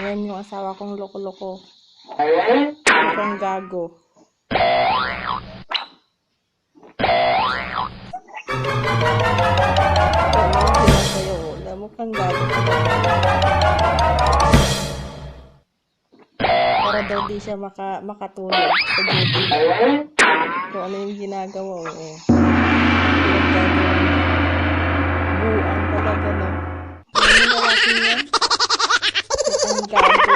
Yan yung asawa kong loko-loko. Mukhang gago. Ito sa'yo, na mukhang gago. Para daw di siya makatulog sa duty. Kung ano yung ginagawa mo. Pinaggagawa niya. Buang talaga na. Ano yung lalaki niya? Mukhang gago.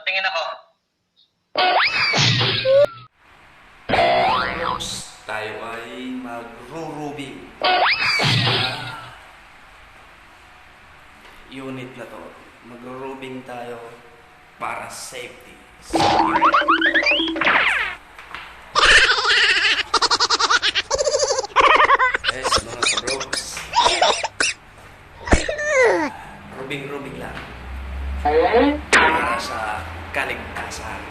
Tingin ako. Tayo ay magro-rubing sa unit na to. Magro-rubing tayo para safety. Yes, mga kabroks. Rubing-rubing lang. Para sa kaligtasan.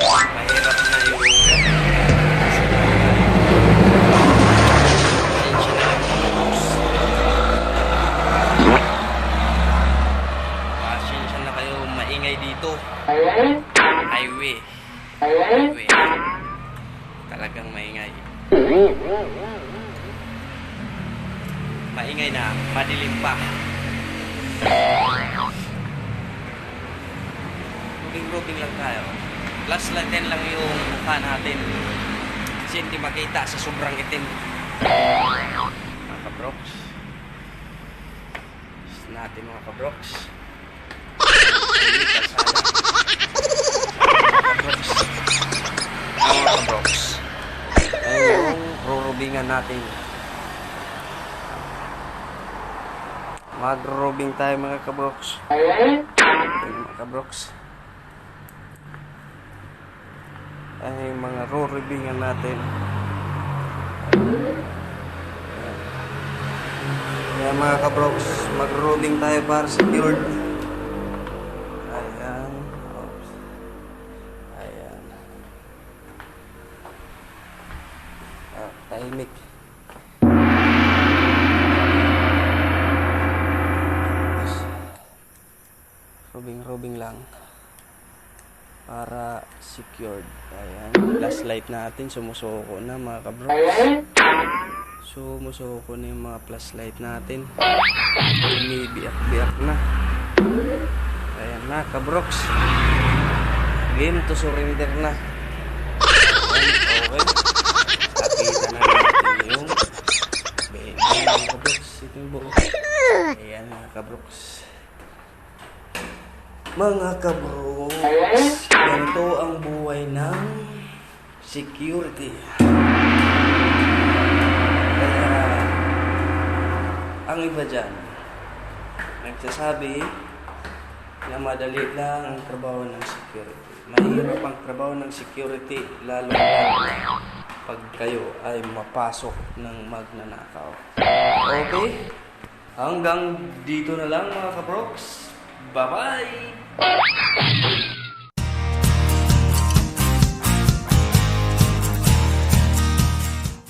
Mahirap na yung pasensya na kayo, maingay dito. Highway. Talagang maingay. Maingay na, madilim pa. Rubing-rubing lang tayo. Last light lang yung mukha natin. Kasi hindi makita sa sobrang itim. Mga kabroks. Gusto natin mga kabroks. Mga kabroks. Ayun yung rurubingan natin. Mag-rubing tayo mga kabroks. Mga kabroks. Ay mga rurubingan natin. Kaya mga kabroks, mag-rubing tayo para secured. Ayan. Oops. Ayan. Tahimik. Rubing lang para secured. Ayan, last light natin sumusuko na mga kabroks. Sumusuko na yung mga flashlight natin. Bumibiyak-biyak na. Ayan na kabroks, game to surrender na. Ayan, okay. Nakita na natin yung mga kabroks. Ito yung buo. Ayan mga kabroks. Mga kabroks, ganito ang buhay ng security. Kaya, ang iba dyan, nagsasabi na madali lang ang trabaho ng security. Mahirap ang trabaho ng security, lalo na pag kayo ay mapasok ng magnanakaw. Okay? Hanggang dito na lang mga kabroks. Bye-bye!